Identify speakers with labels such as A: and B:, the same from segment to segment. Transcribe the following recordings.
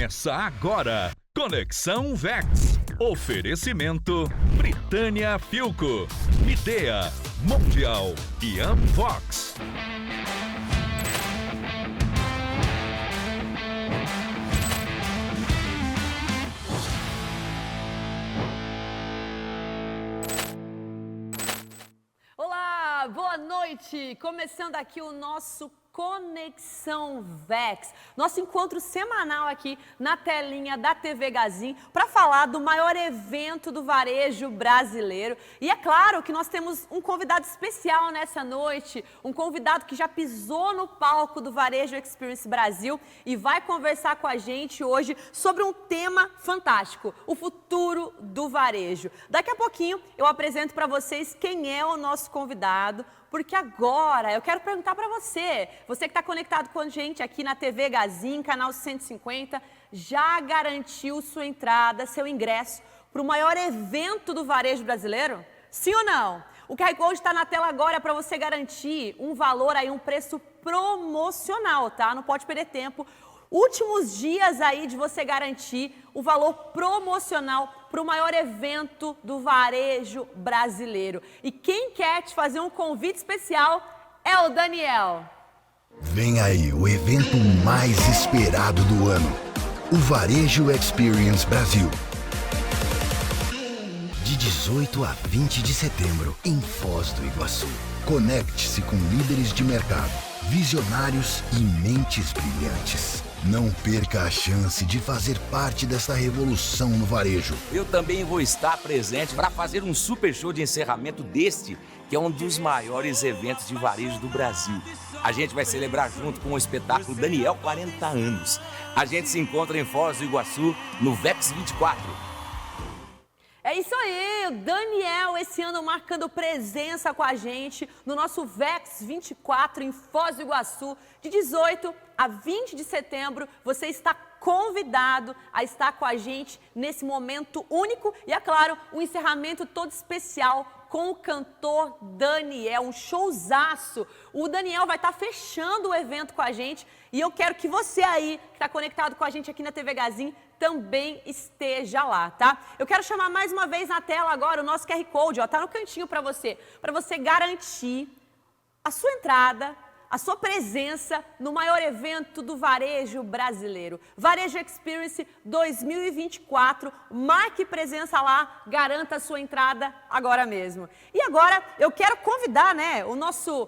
A: Começa agora, Conexão Vex. Oferecimento Britânia Philco, Midea, Mondial e Amvox.
B: Olá, boa noite! Começando aqui o nosso Conexão Vex, nosso encontro semanal aqui na telinha da TV Gazin para falar do maior evento do varejo brasileiro. E é claro que nós temos um convidado especial nessa noite, um convidado que já pisou no palco do Varejo Experience Brasil e vai conversar com a gente hoje sobre um tema fantástico, o futuro do varejo. Daqui a pouquinho eu apresento para vocês quem é o nosso convidado, porque agora eu quero perguntar para você que está conectado com a gente aqui na TV Gazin, canal 150, já garantiu sua entrada, seu ingresso para o maior evento do varejo brasileiro? Sim ou não? O QR Code está na tela agora para você garantir um valor aí, um preço promocional, tá? Não pode perder tempo. Últimos dias aí de você garantir o valor promocional para o maior evento do varejo brasileiro. E quem quer te fazer um convite especial é o Daniel.
C: Vem aí o evento mais esperado do ano, o Varejo Experience Brasil. De 18 a 20 de setembro, em Foz do Iguaçu. Conecte-se com líderes de mercado, visionários e mentes brilhantes. Não perca a chance de fazer parte desta revolução no varejo.
D: Eu também vou estar presente para fazer um super show de encerramento deste, que é um dos maiores eventos de varejo do Brasil. A gente vai celebrar junto com o espetáculo Daniel 40 anos. A gente se encontra em Foz do Iguaçu, no Vex 24.
B: É isso aí, o Daniel esse ano marcando presença com a gente no nosso Vex 24 em Foz do Iguaçu, de 18 a 20 de setembro. Você está convidado a estar com a gente nesse momento único e, é claro, um encerramento todo especial com o cantor Daniel, um showzaço. O Daniel vai estar fechando o evento com a gente e eu quero que você aí, que está conectado com a gente aqui na TV Gazin, também esteja lá, tá? Eu quero chamar mais uma vez na tela agora o nosso QR Code, ó, tá no cantinho para você garantir a sua entrada, a sua presença no maior evento do varejo brasileiro. Varejo Experience 2024, marque presença lá, garanta a sua entrada agora mesmo. E agora eu quero convidar, né, o nosso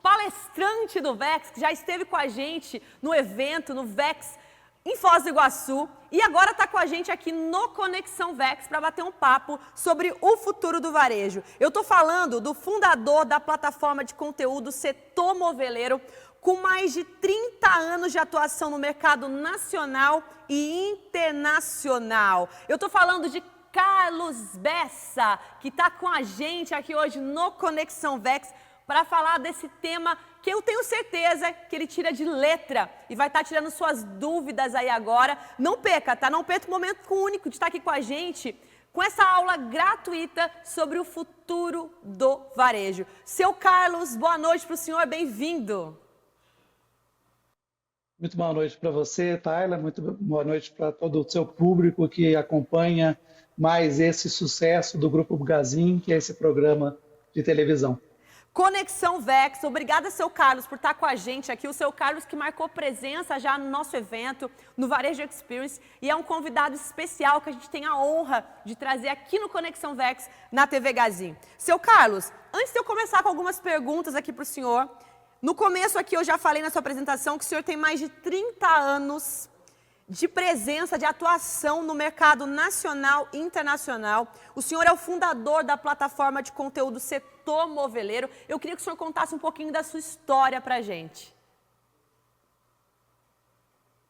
B: palestrante do Vex, que já esteve com a gente no evento, no Vex, em Foz do Iguaçu, e agora está com a gente aqui no Conexão Vex para bater um papo sobre o futuro do varejo. Eu estou falando do fundador da plataforma de conteúdo Setor Moveleiro, com mais de 30 anos de atuação no mercado nacional e internacional. Eu estou falando de Carlos Bessa, que está com a gente aqui hoje no Conexão Vex, para falar desse tema que eu tenho certeza que ele tira de letra e vai estar tirando suas dúvidas aí agora. Não perca, tá? Não perca o momento único de estar aqui com a gente, com essa aula gratuita sobre o futuro do varejo. Seu Carlos, boa noite para o senhor, bem-vindo.
E: Muito boa noite para você, Tayla, muito boa noite para todo o seu público que acompanha mais esse sucesso do Grupo Gazin, que é esse programa de televisão.
B: Conexão Vex, obrigada, seu Carlos, por estar com a gente aqui. O seu Carlos que marcou presença já no nosso evento, no Varejo Experience, e é um convidado especial que a gente tem a honra de trazer aqui no Conexão Vex, na TV Gazin. Seu Carlos, antes de eu começar com algumas perguntas aqui para o senhor, no começo aqui eu já falei na sua apresentação que o senhor tem mais de 30 anos de presença, de atuação no mercado nacional e internacional. O senhor é o fundador da plataforma de conteúdo Setor Moveleiro. Eu queria que o senhor contasse um pouquinho da sua história para a gente.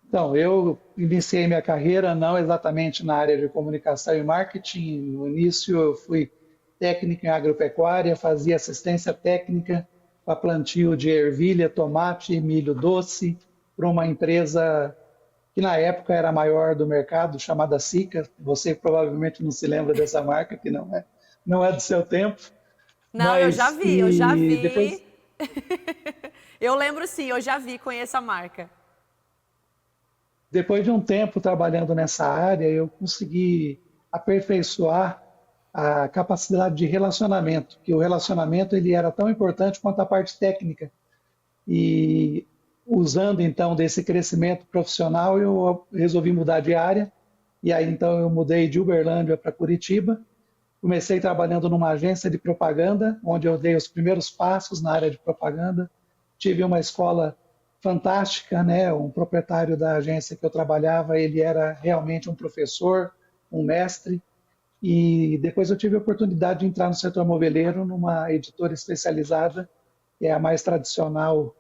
E: Então, eu iniciei minha carreira não exatamente na área de comunicação e marketing. No início eu fui técnico em agropecuária, fazia assistência técnica para plantio de ervilha, tomate e milho doce para uma empresa que na época era a maior do mercado, chamada Sica. Você provavelmente não se lembra dessa marca, que não é do seu tempo.
B: Não, mas, eu já vi.
E: Depois...
B: Eu lembro sim, eu já vi, conheço a marca.
E: Depois de um tempo trabalhando nessa área, eu consegui aperfeiçoar a capacidade de relacionamento, que o relacionamento ele era tão importante quanto a parte técnica. E usando então desse crescimento profissional, eu resolvi mudar de área. E aí então eu mudei de Uberlândia para Curitiba. Comecei trabalhando numa agência de propaganda, onde eu dei os primeiros passos na área de propaganda. Tive uma escola fantástica, né? Um proprietário da agência que eu trabalhava, ele era realmente um professor, um mestre. E depois eu tive a oportunidade de entrar no setor moveleiro, numa editora especializada, que é a mais tradicional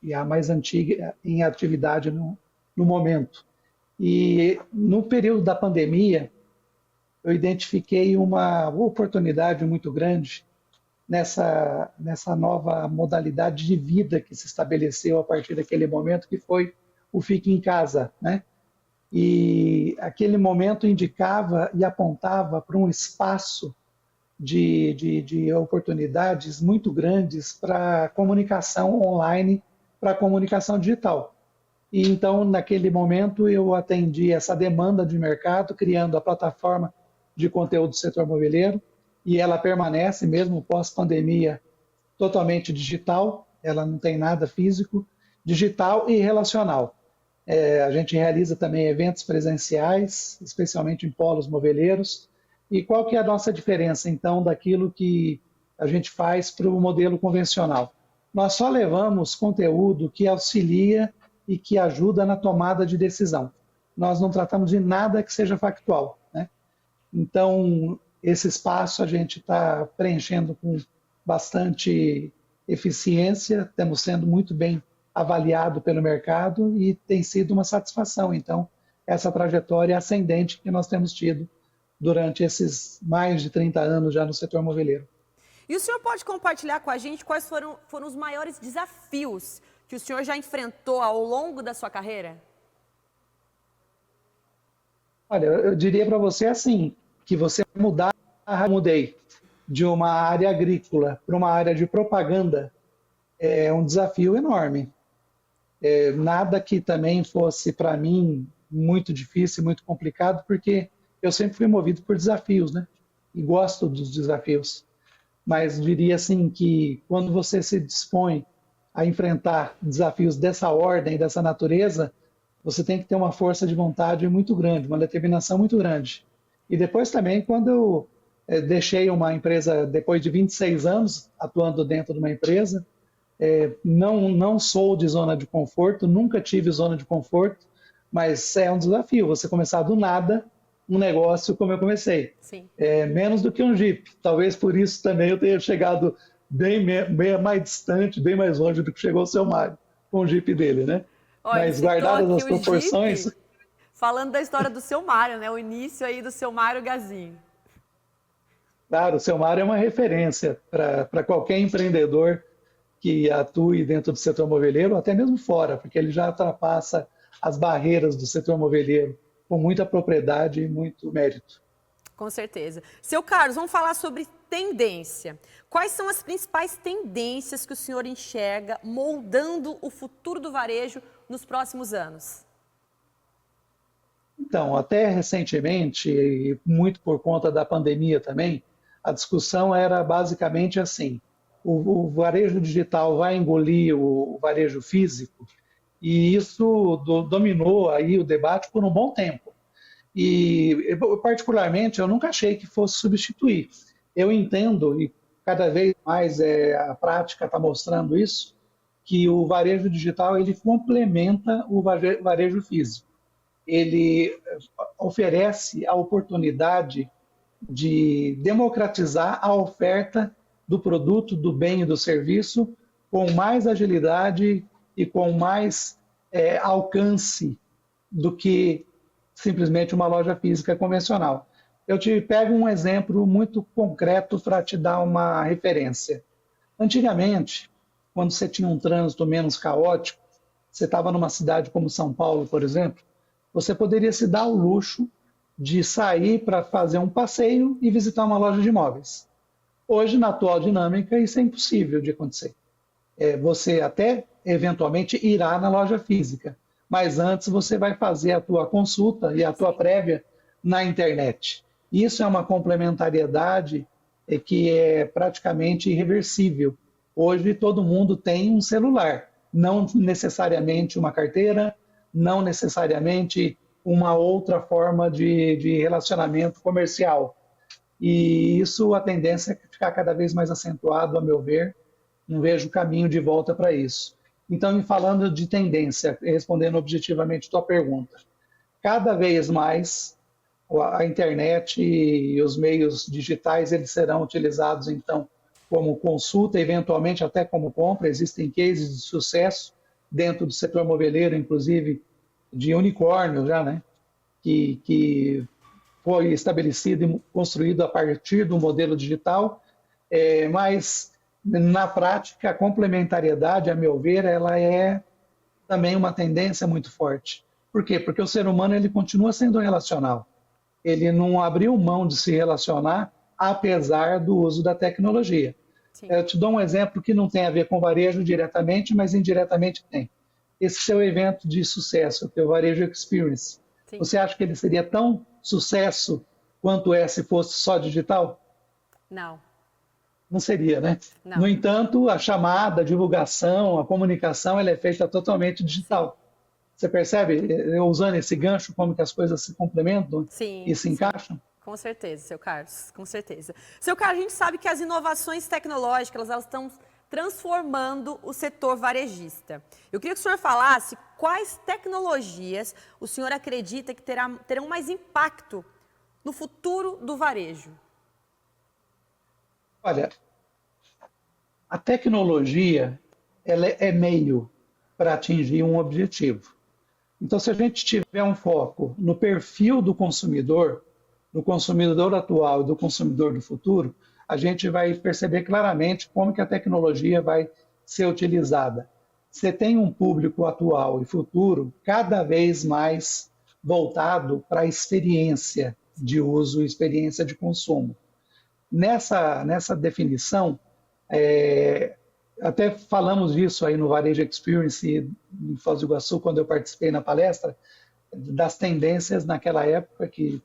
E: e a mais antiga em atividade no momento. E no período da pandemia, eu identifiquei uma oportunidade muito grande nessa nova modalidade de vida que se estabeleceu a partir daquele momento, que foi o Fique em Casa, né? E aquele momento indicava e apontava para um espaço de oportunidades muito grandes para comunicação online, para comunicação digital. E então, naquele momento, eu atendi essa demanda de mercado, criando a plataforma de conteúdo do setor moveleiro, e ela permanece, mesmo pós-pandemia, totalmente digital, ela não tem nada físico, digital e relacional. A gente realiza também eventos presenciais, especialmente em polos moveleiros. E qual que é a nossa diferença, então, daquilo que a gente faz para o modelo convencional? Nós só levamos conteúdo que auxilia e que ajuda na tomada de decisão. Nós não tratamos de nada que seja factual, né? Então, esse espaço a gente está preenchendo com bastante eficiência, estamos sendo muito bem avaliado pelo mercado e tem sido uma satisfação. Então, essa trajetória ascendente que nós temos tido durante esses mais de 30 anos já no setor moveleiro.
B: E o senhor pode compartilhar com a gente quais foram os maiores desafios que o senhor já enfrentou ao longo da sua carreira?
E: Olha, eu diria para você assim, que você mudar, mudei de uma área agrícola para uma área de propaganda é um desafio enorme. Nada que também fosse para mim muito difícil, muito complicado, porque eu sempre fui movido por desafios, né? E gosto dos desafios. Mas diria assim que quando você se dispõe a enfrentar desafios dessa ordem, dessa natureza, você tem que ter uma força de vontade muito grande, uma determinação muito grande. E depois também, quando eu deixei uma empresa, depois de 26 anos atuando dentro de uma empresa, não sou de zona de conforto, nunca tive zona de conforto, mas é um desafio você começar do nada um negócio como eu comecei.
B: Sim.
E: Menos do que um Jeep. Talvez por isso também eu tenha chegado bem mais distante, bem mais longe do que chegou o seu Mário com o Jeep dele, né?
B: Olha,
E: mas guardadas as proporções...
B: Jeep, falando da história do seu Mário, né? O início aí do seu Mário Gazinho.
E: Claro, o seu Mário é uma referência para qualquer empreendedor que atue dentro do setor moveleiro, até mesmo fora, porque ele já ultrapassa as barreiras do setor moveleiro com muita propriedade e muito mérito.
B: Com certeza. Seu Carlos, vamos falar sobre tendência. Quais são as principais tendências que o senhor enxerga moldando o futuro do varejo nos próximos anos?
E: Então, até recentemente, e muito por conta da pandemia também, a discussão era basicamente assim: o varejo digital vai engolir o varejo físico, e isso dominou aí o debate por um bom tempo. E, particularmente, eu nunca achei que fosse substituir. Eu entendo, e cada vez mais a prática está mostrando isso, que o varejo digital ele complementa o varejo físico. Ele oferece a oportunidade de democratizar a oferta do produto, do bem e do serviço com mais agilidade e com mais alcance do que simplesmente uma loja física convencional. Eu te pego um exemplo muito concreto para te dar uma referência. Antigamente, quando você tinha um trânsito menos caótico, você estava numa cidade como São Paulo, por exemplo, você poderia se dar o luxo de sair para fazer um passeio e visitar uma loja de imóveis. Hoje, na atual dinâmica, isso é impossível de acontecer. Você até, eventualmente, irá na loja física, mas antes você vai fazer a tua consulta e a tua prévia na internet. Isso é uma complementariedade que é praticamente irreversível. Hoje todo mundo tem um celular, não necessariamente uma carteira, não necessariamente uma outra forma de relacionamento comercial. E isso, a tendência é ficar cada vez mais acentuado, a meu ver, não vejo caminho de volta para isso. Então, falando de tendência, respondendo objetivamente a tua pergunta, cada vez mais a internet e os meios digitais eles serão utilizados, então, como consulta, eventualmente até como compra. Existem cases de sucesso dentro do setor moveleiro, inclusive de unicórnio já, né? Que foi estabelecido e construído a partir do modelo digital, mas na prática a complementariedade, a meu ver, ela é também uma tendência muito forte. Por quê? Porque o ser humano ele continua sendo relacional. Ele não abriu mão de se relacionar apesar do uso da tecnologia.
B: Sim.
E: Eu te dou um exemplo que não tem a ver com varejo diretamente, mas indiretamente tem. Esse seu evento de sucesso, o teu Varejo Experience,
B: Sim.
E: Você acha que ele seria tão sucesso quanto é se fosse só digital?
B: Não.
E: Não seria, né?
B: Não.
E: No entanto, a chamada, a divulgação, a comunicação, ela é feita totalmente digital. Você percebe, eu usando esse gancho, como que as coisas se complementam e se encaixam?
B: Com certeza, seu Carlos, com certeza. Seu Carlos, a gente sabe que as inovações tecnológicas, elas estão transformando o setor varejista. Eu queria que o senhor falasse quais tecnologias o senhor acredita que terão mais impacto no futuro do varejo.
E: Olha, a tecnologia ela é meio para atingir um objetivo. Então, se a gente tiver um foco no perfil do consumidor atual e do consumidor do futuro, a gente vai perceber claramente como que a tecnologia vai ser utilizada. Você tem um público atual e futuro cada vez mais voltado para a experiência de uso, experiência de consumo. Nessa definição, até falamos disso aí no Varejo Experience em Foz do Iguaçu, quando eu participei na palestra, das tendências naquela época que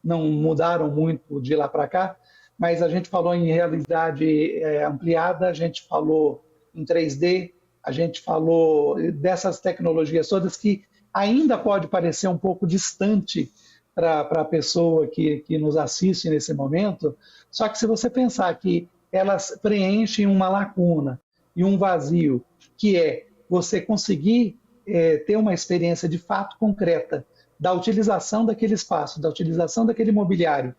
E: não mudaram muito de lá para cá, mas a gente falou em realidade ampliada, a gente falou em 3D, a gente falou dessas tecnologias todas que ainda pode parecer um pouco distante para a pessoa que nos assiste nesse momento, só que se você pensar que elas preenchem uma lacuna e um vazio, que é você conseguir ter uma experiência de fato concreta da utilização daquele espaço, da utilização daquele mobiliário,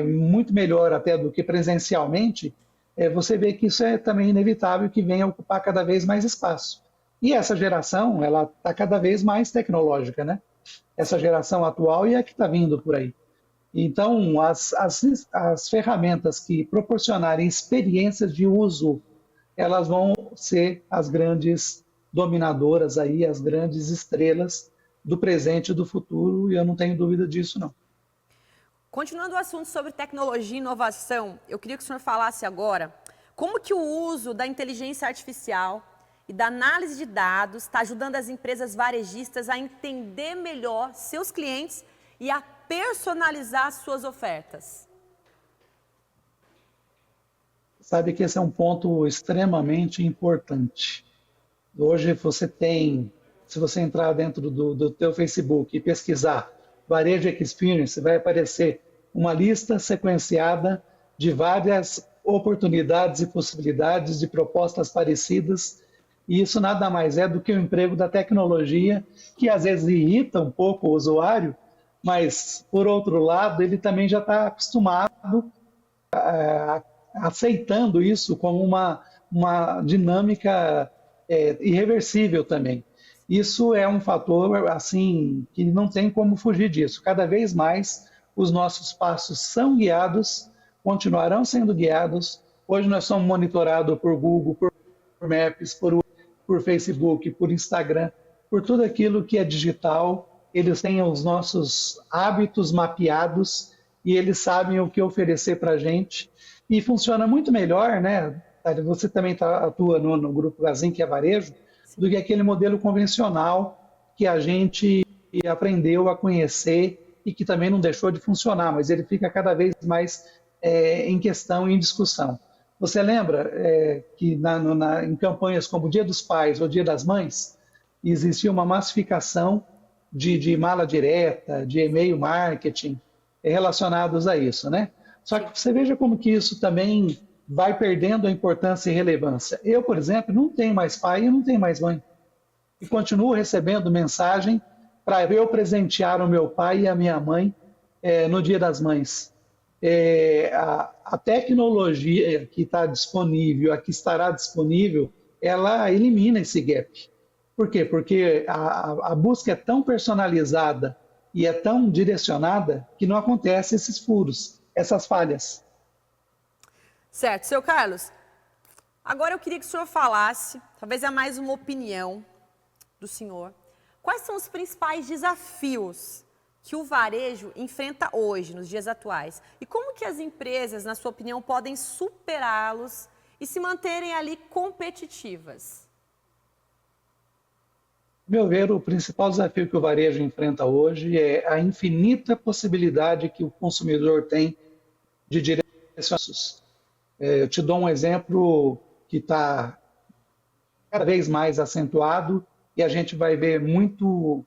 E: muito melhor até do que presencialmente, você vê que isso é também inevitável que venha ocupar cada vez mais espaço. E essa geração, ela está cada vez mais tecnológica, né? Essa geração atual e a que está vindo por aí. Então, as ferramentas que proporcionarem experiências de uso, elas vão ser as grandes dominadoras aí, as grandes estrelas do presente e do futuro, e eu não tenho dúvida disso, não.
B: Continuando o assunto sobre tecnologia e inovação, eu queria que o senhor falasse agora como que o uso da inteligência artificial e da análise de dados está ajudando as empresas varejistas a entender melhor seus clientes e a personalizar suas ofertas.
E: Sabe que esse é um ponto extremamente importante. Hoje você tem, se você entrar dentro do teu Facebook e pesquisar Varejo Experience, vai aparecer uma lista sequenciada de várias oportunidades e possibilidades de propostas parecidas, e isso nada mais é do que o emprego da tecnologia, que às vezes irrita um pouco o usuário, mas, por outro lado, ele também já está acostumado aceitando isso como uma dinâmica irreversível também. Isso é um fator assim que não tem como fugir disso. Cada vez mais os nossos passos são guiados, continuarão sendo guiados. Hoje nós somos monitorados por Google, por Maps, por Facebook, por Instagram, por tudo aquilo que é digital. Eles têm os nossos hábitos mapeados e eles sabem o que oferecer para a gente. E funciona muito melhor, né? Você também atua no Grupo Gazin, que é varejo, do que aquele modelo convencional que a gente aprendeu a conhecer e que também não deixou de funcionar, mas ele fica cada vez mais em questão e em discussão. Você lembra que em campanhas como o Dia dos Pais ou Dia das Mães, existia uma massificação de mala direta, de e-mail marketing relacionados a isso, né? Só que você veja como que isso também vai perdendo a importância e relevância. Eu, por exemplo, não tenho mais pai e não tenho mais mãe. E continuo recebendo mensagem para eu presentear o meu pai e a minha mãe no Dia das Mães. A tecnologia que está disponível, a que estará disponível, ela elimina esse gap. Por quê? Porque a busca é tão personalizada e é tão direcionada que não acontece esses furos, essas falhas.
B: Certo. Seu Carlos, agora eu queria que o senhor falasse, talvez é mais uma opinião do senhor, quais são os principais desafios que o varejo enfrenta hoje, nos dias atuais? E como que as empresas, na sua opinião, podem superá-los e se manterem ali competitivas?
E: Meu ver, o principal desafio que o varejo enfrenta hoje é a infinita possibilidade que o consumidor tem de direcionamentos. Eu te dou um exemplo que está cada vez mais acentuado e a gente vai ver muito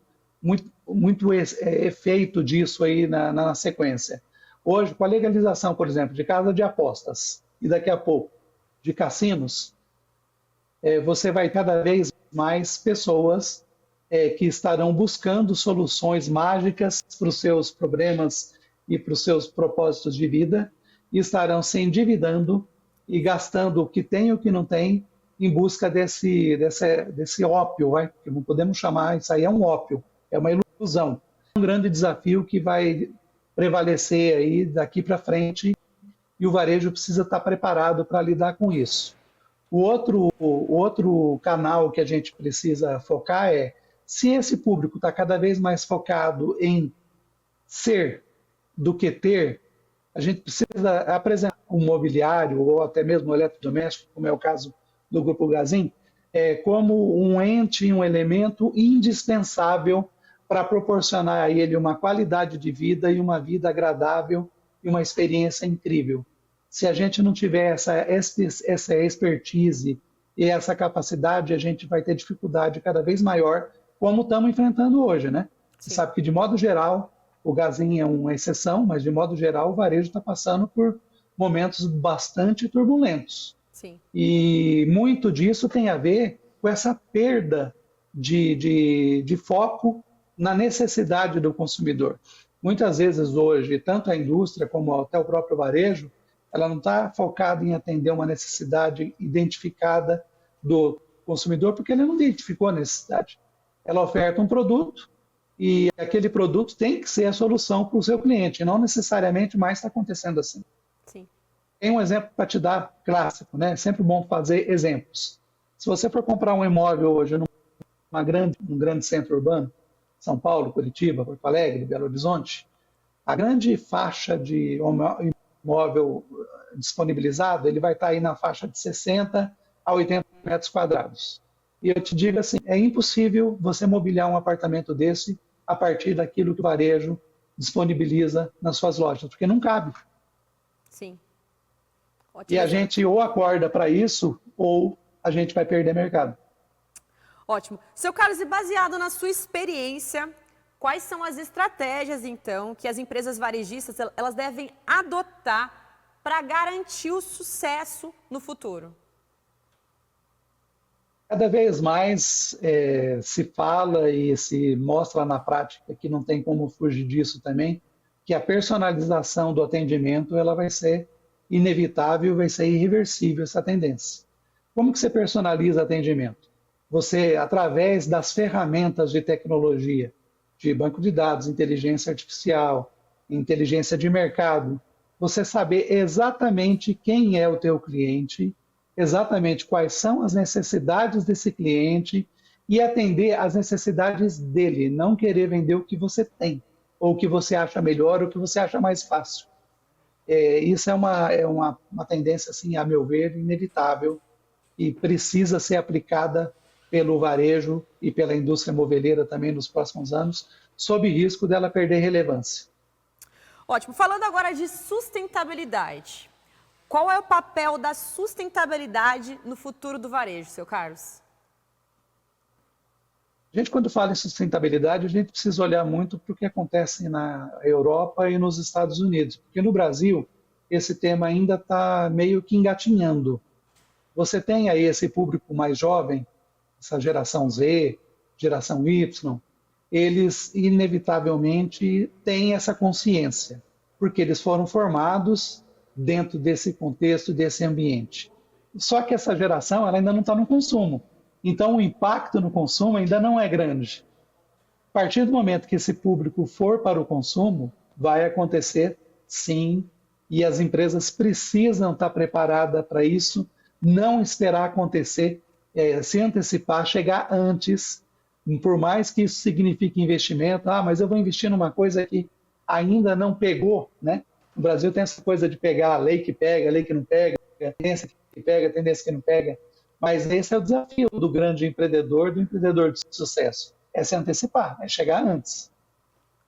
E: efeito disso aí na sequência. Hoje, com a legalização, por exemplo, de casa de apostas e daqui a pouco de cassinos, você vai cada vez mais pessoas que estarão buscando soluções mágicas para os seus problemas e para os seus propósitos de vida e estarão se endividando e gastando o que tem e o que não tem em busca desse ópio, que não podemos chamar, isso aí é um ópio, é uma ilusão. É um grande desafio que vai prevalecer aí daqui para frente e o varejo precisa estar preparado para lidar com isso. O outro canal que a gente precisa focar é se esse público está cada vez mais focado em ser do que ter, a gente precisa apresentar um mobiliário ou até mesmo um eletrodoméstico, como é o caso do Grupo Gazin, como um ente, um elemento indispensável para proporcionar a ele uma qualidade de vida e uma vida agradável e uma experiência incrível. Se a gente não tiver essa expertise e essa capacidade, a gente vai ter dificuldade cada vez maior, como estamos enfrentando hoje, né? Você sabe que, de modo geral, o Gazin é uma exceção, mas, de modo geral, o varejo está passando por momentos bastante turbulentos.
B: Sim.
E: E muito disso tem a ver com essa perda de foco na necessidade do consumidor. Muitas vezes hoje, tanto a indústria como até o próprio varejo, ela não está focada em atender uma necessidade identificada do consumidor, porque ele não identificou a necessidade. Ela oferta um produto e aquele produto tem que ser a solução para o seu cliente, não necessariamente mais está acontecendo assim.
B: Sim.
E: Tem um exemplo para te dar clássico, né? É sempre bom fazer exemplos. Se você for comprar um imóvel hoje num grande centro urbano, São Paulo, Curitiba, Porto Alegre, Belo Horizonte, a grande faixa de imóvel disponibilizado, ele vai estar aí na faixa de 60 a 80 metros quadrados. E eu te digo assim, é impossível você mobiliar um apartamento desse a partir daquilo que o varejo disponibiliza nas suas lojas, porque não cabe.
B: Sim. Ótimo.
E: E a gente ou acorda para isso, ou a gente vai perder mercado.
B: Ótimo. Seu Carlos, e baseado na sua experiência, quais são as estratégias, então, que as empresas varejistas elas devem adotar para garantir o sucesso no futuro?
E: Cada vez mais se fala e se mostra na prática que não tem como fugir disso também, que a personalização do atendimento ela vai ser inevitável, vai ser irreversível essa tendência. Como que você personaliza atendimento? Você, através das ferramentas de tecnologia, de banco de dados, inteligência artificial, inteligência de mercado, você saber exatamente quem é o teu cliente, exatamente quais são as necessidades desse cliente e atender às necessidades dele, não querer vender o que você tem, ou o que você acha melhor, ou o que você acha mais fácil. Isso é uma tendência, assim, a meu ver, inevitável e precisa ser aplicada pelo varejo e pela indústria moveleira também nos próximos anos, sob risco dela perder relevância.
B: Ótimo. Falando agora de sustentabilidade, qual é o papel da sustentabilidade no futuro do varejo, seu Carlos?
E: A gente, quando fala em sustentabilidade, a gente precisa olhar muito para o que acontece na Europa e nos Estados Unidos, porque no Brasil esse tema ainda está meio que engatinhando. Você tem aí esse público mais jovem, essa geração Z, geração Y, eles inevitavelmente têm essa consciência, porque eles foram formados dentro desse contexto, desse ambiente. Só que essa geração ela ainda não está no consumo. Então, o impacto no consumo ainda não é grande. A partir do momento que esse público for para o consumo, vai acontecer sim, e as empresas precisam estar preparadas para isso, não esperar acontecer, se antecipar, chegar antes, por mais que isso signifique investimento. Mas eu vou investir numa coisa que ainda não pegou, né? No Brasil tem essa coisa de pegar a lei que pega, a lei que não pega, a tendência que pega, a tendência que não pega. Mas esse é o desafio do grande empreendedor, do empreendedor de sucesso. É se antecipar, é chegar antes.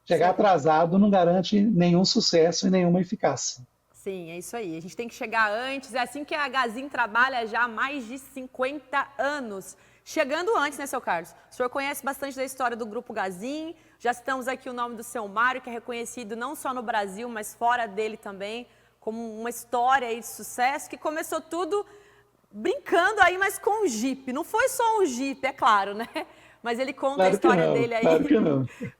E: Chegar atrasado não garante nenhum sucesso e nenhuma eficácia.
B: Sim, é isso aí. A gente tem que chegar antes. É assim que a Gazin trabalha já há mais de 50 anos. Chegando antes, né, seu Carlos? O senhor conhece bastante da história do Grupo Gazin. Já citamos aqui o nome do seu Mário, que é reconhecido não só no Brasil, mas fora dele também, como uma história aí de sucesso, que começou tudo brincando aí, mas com o Jeep. Não foi só um Jeep, é claro, né? Mas ele conta a história dele aí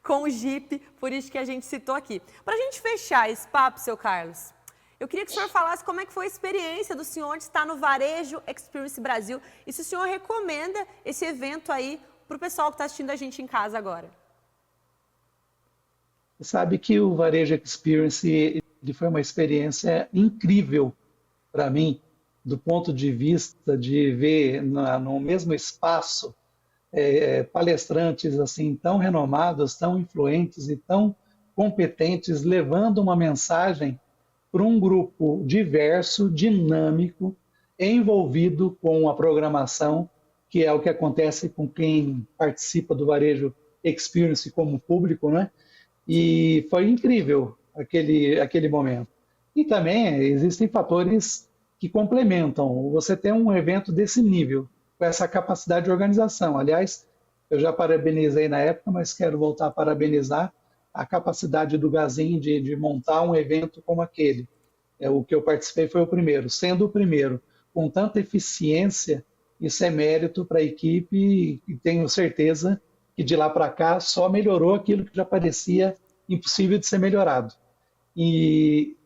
B: com o Jeep, por isso que a gente citou aqui. Para a gente fechar esse papo, seu Carlos, eu queria que o senhor falasse como é que foi a experiência do senhor de estar no Varejo Experience Brasil e se o senhor recomenda esse evento aí para o pessoal que está assistindo a gente em casa agora.
E: Você sabe que o Varejo Experience foi uma experiência incrível para mim, do ponto de vista de ver no mesmo espaço palestrantes assim tão renomados, tão influentes e tão competentes, levando uma mensagem para um grupo diverso, dinâmico, envolvido com a programação, que é o que acontece com quem participa do Varejo Experience como público, né? E foi incrível aquele momento. E também existem fatores que complementam. Você tem um evento desse nível, com essa capacidade de organização. Aliás, eu já parabenizei na época, mas quero voltar a parabenizar a capacidade do Gazin de montar um evento como aquele. O que eu participei foi o primeiro. Sendo o primeiro, com tanta eficiência, isso é mérito para a equipe e tenho certeza que de lá para cá só melhorou aquilo que já parecia impossível de ser melhorado. E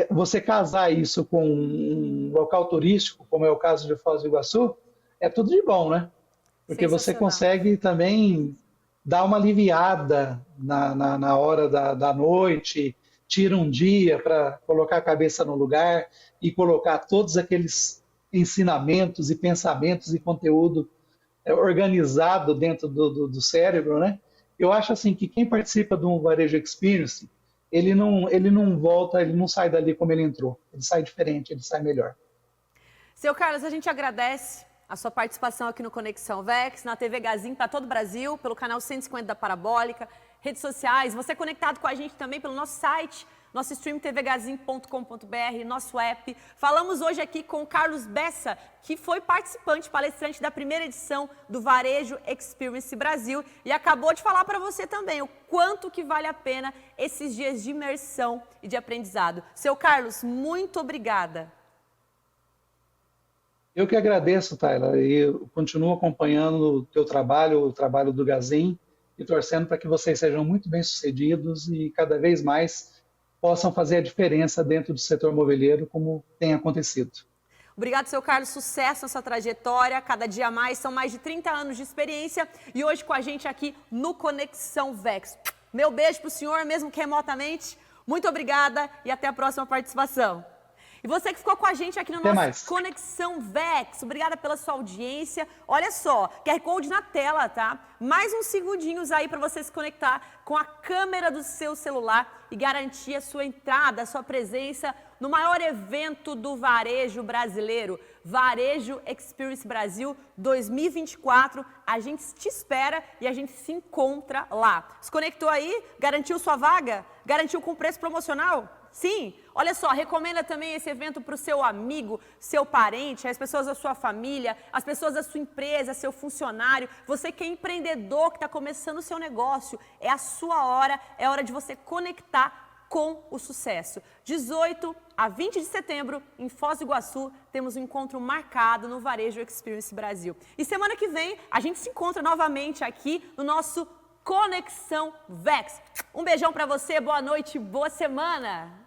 E: você casar isso com um local turístico, como é o caso de Foz do Iguaçu, é tudo de bom, né? Porque você consegue também dar uma aliviada na hora da noite, tira um dia para colocar a cabeça no lugar e colocar todos aqueles ensinamentos e pensamentos e conteúdo organizado dentro do cérebro, né? Eu acho assim que quem participa de um Varejo Experience, ele não volta, ele não sai dali como ele entrou. Ele sai diferente, ele sai melhor.
B: Seu Carlos, a gente agradece a sua participação aqui no Conexão Vex, na TV Gazin para todo o Brasil, pelo canal 150 da Parabólica, redes sociais, você conectado com a gente também pelo nosso site, nosso stream tvgazin.com.br, nosso app. Falamos hoje aqui com o Carlos Bessa, que foi participante, palestrante da primeira edição do Varejo Experience Brasil e acabou de falar para você também o quanto que vale a pena esses dias de imersão e de aprendizado. Seu Carlos, muito obrigada.
E: Eu que agradeço, Tayla, e eu continuo acompanhando o teu trabalho, o trabalho do Gazin, e torcendo para que vocês sejam muito bem-sucedidos e cada vez mais possam fazer a diferença dentro do setor moveleiro, como tem acontecido.
B: Obrigado, seu Carlos. Sucesso na sua trajetória. Cada dia mais, são mais de 30 anos de experiência e hoje com a gente aqui no Conexão Vex. Meu beijo para o senhor, mesmo que remotamente. Muito obrigada e até a próxima participação. E você que ficou com a gente aqui no nosso Conexão Vex, obrigada pela sua audiência. Olha só, QR Code na tela, tá? Mais uns segundinhos aí para você se conectar com a câmera do seu celular e garantir a sua entrada, a sua presença no maior evento do varejo brasileiro, Varejo Experience Brasil 2024. A gente te espera e a gente se encontra lá. Se conectou aí? Garantiu sua vaga? Garantiu com preço promocional? Sim, olha só, recomenda também esse evento para o seu amigo, seu parente, as pessoas da sua família, as pessoas da sua empresa, seu funcionário, você que é empreendedor, que está começando o seu negócio. É a sua hora, é hora de você conectar com o sucesso. 18 a 20 de setembro, em Foz do Iguaçu, temos um encontro marcado no Varejo Experience Brasil. E semana que vem, a gente se encontra novamente aqui no nosso Conexão Vex. Um beijão para você, boa noite, boa semana!